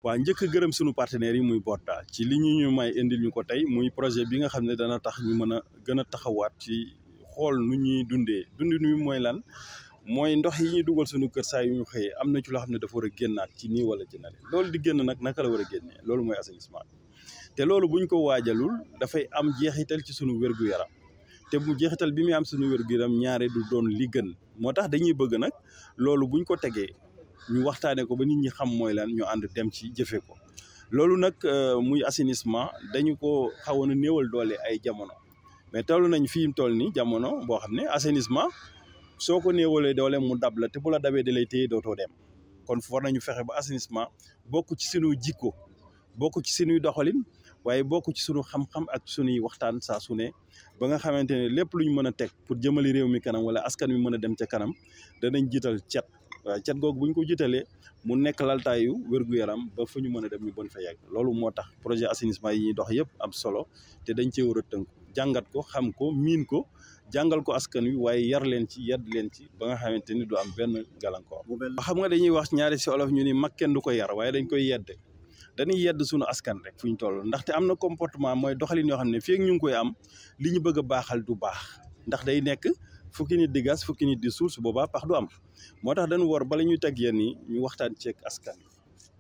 waa njëkk a gërëm sunu partenaires yi muy Borda ci li ñu may indil ñu ko tey muy projet bi nga xam ne dana tax ñu mën a gën a taxawaat ci xool nu ñuy dundee dundin wi mooy lan mooy ndox yi ñuy dugal sunu kër saa yu ñu xëyee am na ci loo xam ne dafa war a génnaat ci nii wala ci nale loolu di génn nag naka la war a génnee loolu mooy assainissement te loolu buñ ko waajalul dafay am jeexital ci sunu wér-gu-yaram te bu jeexital bi muy am sunu wér-gu-yaram ñaare du doon li gën moo tax dañuy bëgg nag loolu buñ ko tegee ñu waxtaanee ko ba nit ñi xam mooy lan ñu ànd dem ci jëfe ko loolu nag muy assainissement dañu ko xawoon a néewal doole ay jamono mais toll nañ fi mu toll nii jamono boo xam ne assainissement soo ko néewalee doole mu dab la te bu la dabee da lay téye dootoo dem kon war nañu fexe ba assainissement bokk ci sunu jikko bokk ci sunuy doxalin waaye bokk ci sunu xam-xam ak sunuy waxtaan saa su ne ba nga xamante ne lépp luñ mën a teg pour jëmali réew mi kanam wala askan wi mën a dem ca kanam danañ jiital cet waaye cet googu buñ ko jiitalee mu nekk laltaayu wér-gu-yaram ba fu ñu mën a dem ñu bon fa yegg loolu moo tax projet assainissement yi ñuy dox yëpp am solo te dañ cee war a tënku jàngat ko xam ko miin ko jàngal ko askan wi waaye yar leen ci yedd leen ci ba nga xamante ni du am benn gàllankoor. xam nga dañuy wax ñaari si olof ñu ni mag kenn du ko yar waaye dañ koy yedd dañuy yedd suñu askan rek fu ñu toll ndaxte am na comportement mooy doxalin yoo xam ne fii ak ñu ngi koy am li ñu bëgg a baaxal du baax ndax day nekk fukki nit di gas fukki nit di suul su boobaa pax du am moo tax dañu war bala ñuy teg yenn yi ñu waxtaan ceeg askan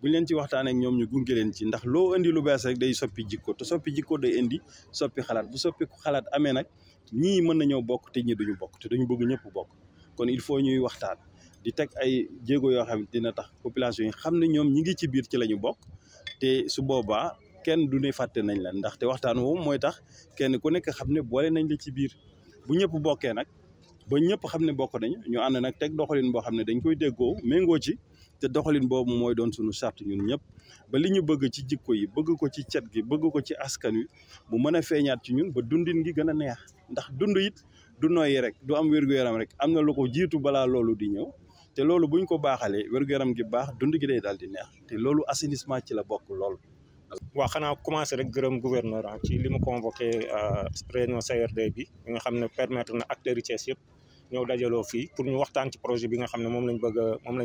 buñ leen ci waxtaan ak ñoom ñu gunge leen ci ndax loo indi lu bees rek day soppi jikko te soppi jikko day indi soppi xalaat bu soppi xalaat amee nag ñii mën nañoo bokk te ñi duñu bokk te dañu bëgg ñëpp bokk kon il faut ñuy waxtaan di teg ay jéego yoo xam ne dina tax population yi xam ne ñoom ñi ngi ci biir ci la ñu bokk te su boobaa kenn du ne fàtte nañ la ndaxte waxtaan woowu mooy tax kenn ku nekk xam ne boole nañ la ci biir bu ñëpp bokkee nag ba ñëpp xam ne bokk nañ ñu ànd nag teg doxalin boo xam ne dañ koy déggoo méngoo ci te doxalin boobu mooy doon suñu charte ñun ñëpp ba li ñu bëgg ci jikko yi bëgg ko ci cet gi bëgg ko ci askan wi mu mën a feeñaat ci ñun ba dundin gi gën a neex ndax dund it du noyyi rek du am wér-gu-yaram rek am na lu ko jiitu balaa loolu di ñëw te loolu buñ ko baaxalee wér-gu-yaram gi baax dund gi day daal di neex te loolu assainissement ci la bokk lool. waaw xanaa commencé rek gërëm gouverneur ci li mu convoqué réunion CRD bi nga xam ne permettre na acteurs yi Thiès yëpp ñëw dajaloo fii pour ñu waxtaan ci projet bi nga xam ne moom lañ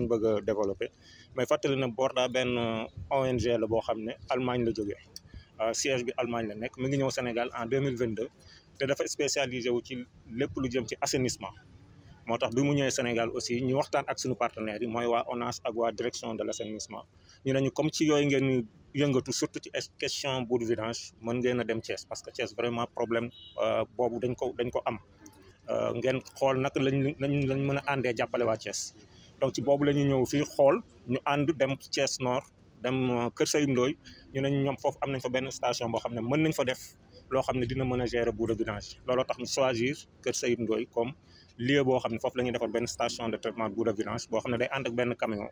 bëgg a développé mais fàttali na Borda benn ONG la boo xam ne Allemagne la jógee siège bi Allemagne la nekk mi ngi ñëw Sénégal en 2022 te dafa spécialisé wu ci lépp lu jëm ci assainissement moo tax bi mu ñëwee Sénégal aussi ñu waxtaan ak suñu partenaires yi mooy waa ONAS ak waa direction de l' assainissement ñu ne ñu comme ci yooyu ngeen yëngatu surtout ci question boue de vidange mën ngeen a dem Thiès parce que Thiès vraiment problème boobu dañ ko am ngeen xool naka lañ mën a àndee jàppale waa Thiès donc ci boobu la ñu ñëw fii xool ñu ànd dem Thiès Nord dem Kër Sayib Ndoye ñu ne ñoom foofu am nañ fa benn station boo xam ne mën nañ fa def loo xam ne dina mën a gérer boue de vidange looloo tax ñu choisir Kër Sayib Ndoye comme lieu boo xam ne foofu la ñuy defar benn station de traitement boue de vidange boo xam ne day ànd ak benn camion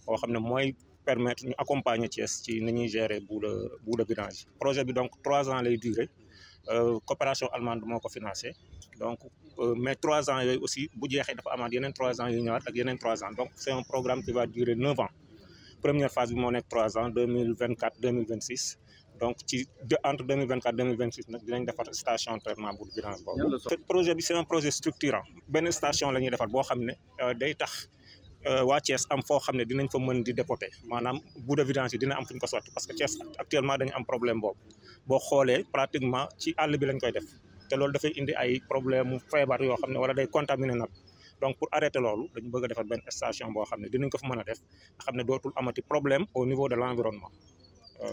boo xam ne mooy permettre ñu accompagner Thiès ci ni ñuy gérer boue de vidange projet bi donc 3 ans lay durer coopération allemande moo ko financé donc mais 3 ans yooyu aussi bu jeexee dafa amaat yeneen 3 ans yu ñëwaat ak yeneen 3 ans donc c'est un programme qui va durer 9 ans première phase bi moo nekk 3 ans 2024 2026 donc entre 2024 2026 nag dinañ defar station traitement boue de vidange boobu. projet bi c'est un projet structurant benn station la ñuy defar boo xam ne day tax waa Thiès am foo xam ne dinañ fa mën di dépoter maanaam boue de vidange yi dina am fu ñu ko sotti parce que Thiès actuellement dañu am problème boobu boo xoolee pratiquement ci àll bi lañ koy def te loolu dafay indi ay problème mu feebar yoo xam ne wala day contaminer nag donc pour arrêter loolu dañu bëgg a defar benn station boo xam ne dinañ ko fa mën a def nga xam ne dootul amati problème au niveau de l'environnement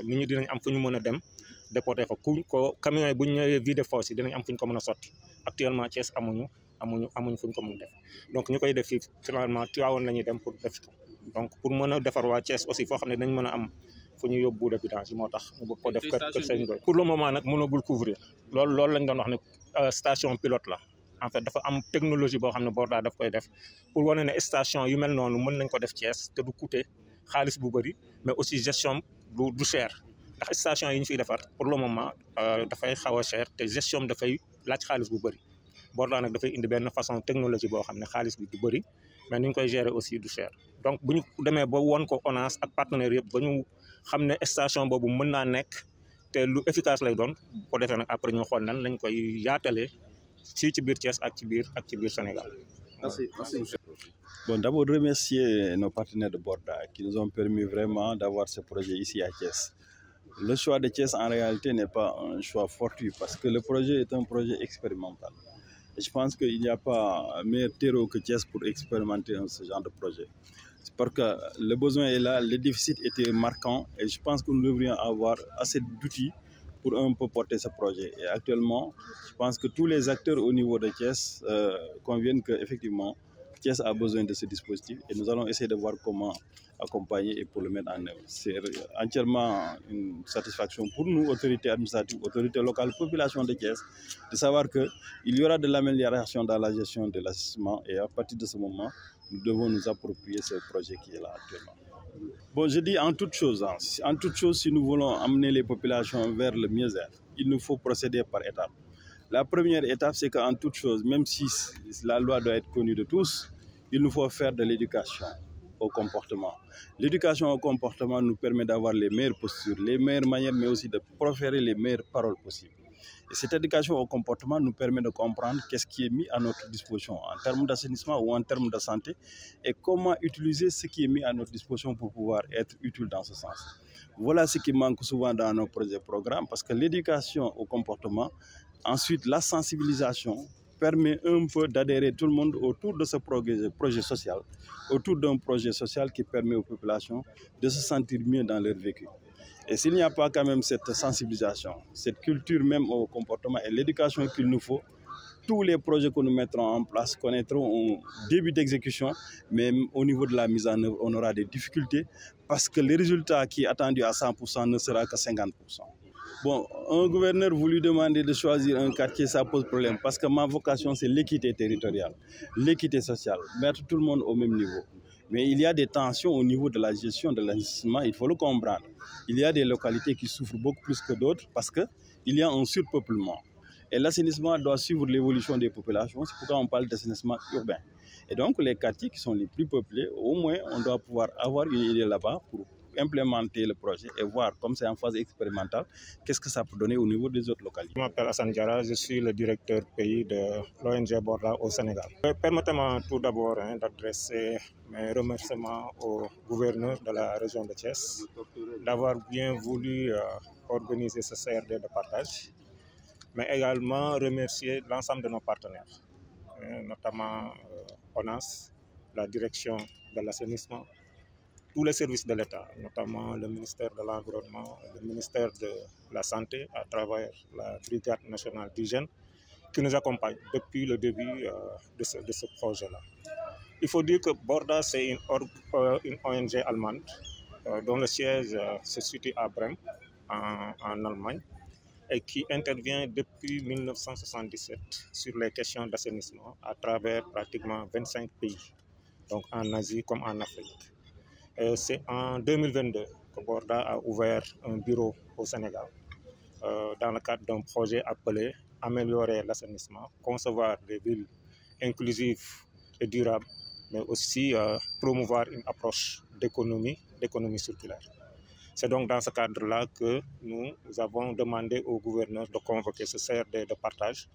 nit ñi dinañ am fu ñu mën a dem dépoter fa camion yi bu ñu ñëwee vide fosse yi dinañ am fu ñu ko mën a sotti actuellement Thiès amuñu fu ñu ko mën a def donc ñu koy def fii finalement Tivaouane la ñuy dem pour def donc pour mën a defar waa Thiès aussi foo xam ne dañ mën a am fu ñu yóbbu boue de vidange yi moo tax ñu bëgg ko def kër Sayib Ndoye pour le moment nag mënagul couvrir loolu lañ doon wax ne station pilote la en fait dafa am technologie boo xam ne Borda daf koy def pour wane ne station yu mel noonu mën nañ ko def Thiès te du coûter xaalis bu bëri mais aussi gestion du cher ndax station yi ñu fiy defar pour le moment dafay xaw a cher te gestion dafay laaj xaalis bu bëri Borda nag dafay indi benn façon technologie boo xam ne xaalis bi du bëri mais ni ñu koy gérer aussi du cher donc bu ñu demee ba won ko ONAS ak partenaires yëpp ba ñu xam ne station boobu mën naa nekk te lu efficace lay doon ko defee nag après ñu xool nan lañ koy yaatalee fii ci biir Thiès ak ci biir Sénégal. Merci. aujourd'hui? Bon, d'abord remercier nos partenaires de Borda qui nous ont permis vraiment d'avoir ce projet ici à Thiès. Le choix de Thiès en réalité n'est pas un choix fortuit parce que le projet est un projet expérimental. Et je pense qu'il n'y a pas meilleur terreau que Thiès pour expérimenter ce genre de projet. C'est parce que le besoin est là, le déficit était marquant et je pense que nous devrions avoir assez d'outils pour un peu porter ce projet. Et actuellement, je pense que tous les acteurs au niveau de Thiès conviennent qu'effectivement, Thiès a besoin de ce dispositif et nous allons essayer de voir comment accompagner et pour le mettre en œuvre. C'est entièrement une satisfaction pour nous, autorités administratives, autorités locales, population de Thiès, de savoir qu'il y aura de l'amélioration dans la gestion de l'assainissement et à partir de ce moment, nous devons nous approprier ce projet qui est là actuellement. Bon, je dis en toute chose, si nous voulons amener les populations vers le mieux-être, il nous faut procéder par étapes. La première étape, c'est qu'en toute chose, même si la loi doit être connue de tous, il nous faut faire de l'éducation au comportement. L'éducation au comportement nous permet d'avoir les meilleures postures, les meilleures manières, mais aussi de proférer les meilleures paroles possibles. Et cette éducation au comportement nous permet de comprendre qu'est-ce qui est mis à notre disposition en termes d'assainissement ou en termes de santé et comment utiliser ce qui est mis à notre disposition pour pouvoir être utile dans ce sens. Voilà ce qui manque souvent dans nos projets programmes parce que l'éducation au comportement, ensuite la sensibilisation, permet un peu d'adhérer tout le monde autour de ce projet social, autour d'un projet social qui permet aux populations de se sentir mieux dans leur vécu. Et s'il n'y a pas quand même cette sensibilisation, cette culture même au comportement et l'éducation qu'il nous faut, tous les projets que nous mettrons en place connaîtront un début d'exécution, mais au niveau de la mise en œuvre, on aura des difficultés parce que le résultat qui est attendu à 100% ne sera que 50%. Bon, un gouverneur voulu demander de choisir un quartier, ça pose problème parce que ma vocation, c'est l'équité territoriale, l'équité sociale, mettre tout le monde au même niveau. Mais il y a des tensions au niveau de la gestion de l'assainissement, il faut le comprendre. Il y a des localités qui souffrent beaucoup plus que d'autres parce qu'il y a un surpeuplement. Et l'assainissement doit suivre l'évolution des populations, c'est pourquoi on parle d'assainissement urbain. Et donc les quartiers qui sont les plus peuplés, au moins on doit pouvoir avoir une idée là-bas pour implémenter le projet et voir, comme c'est en phase expérimentale, qu'est-ce que ça peut donner au niveau des autres localités. Je m'appelle Hassan Diarra, je suis le directeur pays de l'ONG Borda au Sénégal. Permettez-moi tout d'abord d'adresser mes remerciements au gouverneur de la région de Thiès d'avoir bien voulu organiser ce CRD de partage, mais également remercier l'ensemble de nos partenaires, notamment ONAS, la direction de l'assainissement, tous les services de l'État, notamment le ministère de l'Environnement, le ministère de la Santé, à travers la Brigade nationale d'hygiène, qui nous accompagne depuis le début de ce projet-là. Il faut dire que Borda, c'est une ONG allemande dont le siège se situe à Brême, en Allemagne, et qui intervient depuis 1977 sur les questions d'assainissement à travers pratiquement 25 pays, donc en Asie comme en Afrique. C'est en 2022 que Borda a ouvert un bureau au Sénégal dans le cadre d'un projet appelé « Améliorer l'assainissement, concevoir des villes inclusives et durables, mais aussi promouvoir une approche d'économie circulaire ». C'est donc dans ce cadre-là que nous avons demandé au gouverneur de convoquer ce CRD de partage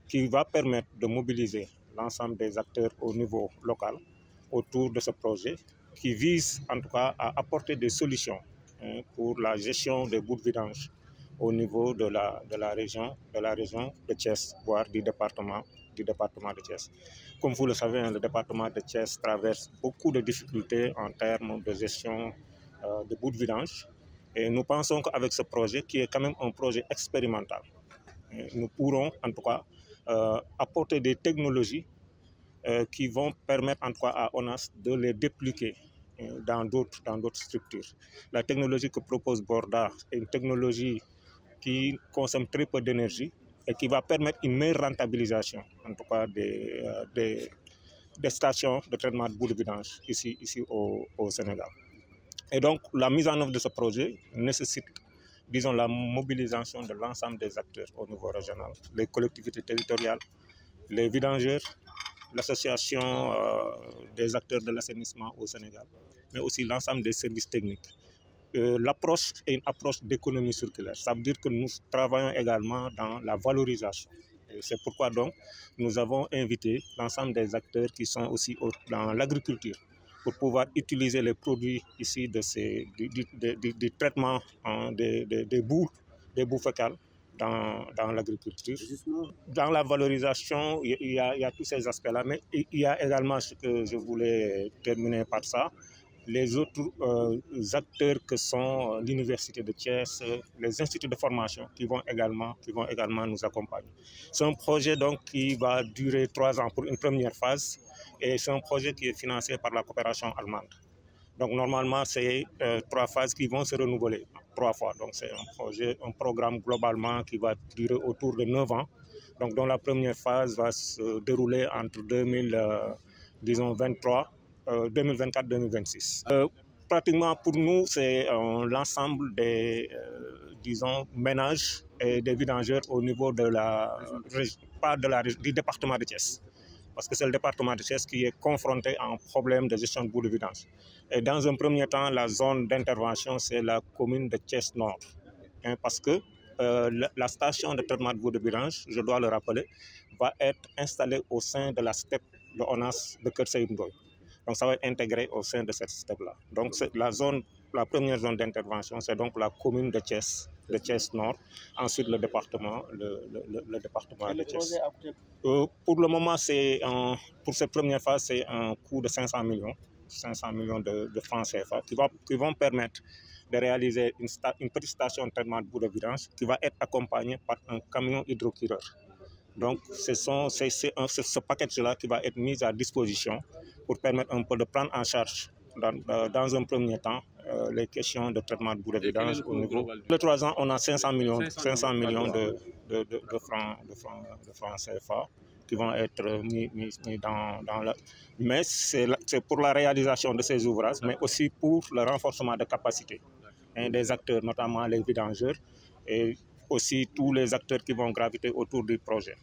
qui va permettre de mobiliser l'ensemble des acteurs au niveau local autour de ce projet qui vise en tout cas à apporter des solutions pour la gestion des boues de vidange au niveau de la région de Thiès, voire du département de Thiès. Comme vous le savez, le département de Thiès traverse beaucoup de difficultés en termes de gestion de boues de vidange. Et nous pensons qu'avec ce projet, qui est quand même un projet expérimental, nous pourrons en tout cas apporter des technologies qui vont permettre en tout cas à ONAS de les dépliquer dans d'autres structures. La technologie que propose Borda est une technologie qui consomme très peu d'énergie et qui va permettre une meilleure rentabilisation, en tout cas des stations de traitement de boues de vidange ici au Sénégal. Et donc, la mise en œuvre de ce projet nécessite, disons, la mobilisation de l'ensemble des acteurs au niveau régional, les collectivités territoriales, les vidangeurs, l'association des acteurs de l'assainissement au Sénégal, mais aussi l'ensemble des services techniques. L'approche est une approche d'économie circulaire. Ça veut dire que nous travaillons également dans la valorisation C'est pourquoi donc nous avons invité l'ensemble des acteurs qui sont aussi dans l'agriculture pour pouvoir utiliser les produits ici du traitement des boues fécales dans l'agriculture. Dans la valorisation, il y a tous ces aspects-là, mais il y a également ce que je voulais terminer par ça, les autres acteurs que sont l'Université de Thiès, les instituts de formation qui vont également nous accompagner. C'est un projet donc qui va durer 3 ans pour une première phase et c'est un projet qui est financé par la coopération allemande. Donc normalement, c'est 3 phases qui vont se renouveler 3 fois. Donc c'est un programme globalement qui va durer autour de 9 ans. Donc dont la première phase va se dérouler entre 2024-2026. Pratiquement pour nous, c'est l'ensemble des ménages et des vidangeurs au niveau de du département de Thiès. Parce que c'est le département de Thiès qui est confronté à un problème de gestion de boue de vidange. Et dans un premier temps, la zone d'intervention, c'est la commune de Thiès Nord. Parce que la station de traitement de boue de vidange, je dois le rappeler, va être installée au sein de la steppe de ONAS de Keur Saïd Ndoye. Donc ça va être intégré au sein de cette steppe-là. Donc la première zone d'intervention, c'est donc la commune de Thiès Nord, ensuite le département de Thiès. Pour le moment, pour cette première phase, c'est un coût de 500 millions de francs CFA qui vont permettre de réaliser une petite station de traitement de boue de vidange qui va être accompagnée par un camion hydrocureur. Donc, c'est ce package-là qui va être mis à disposition pour permettre un peu de prendre en charge dans un premier temps les questions de traitement de boue de vidange au niveau. Les 3 ans, on a 500 millions de francs CFA qui vont être mis dans la... Mais c'est pour la réalisation de ces ouvrages, mais aussi pour le renforcement de capacité des acteurs, notamment les vidangeurs, et aussi tous les acteurs qui vont graviter autour du projet.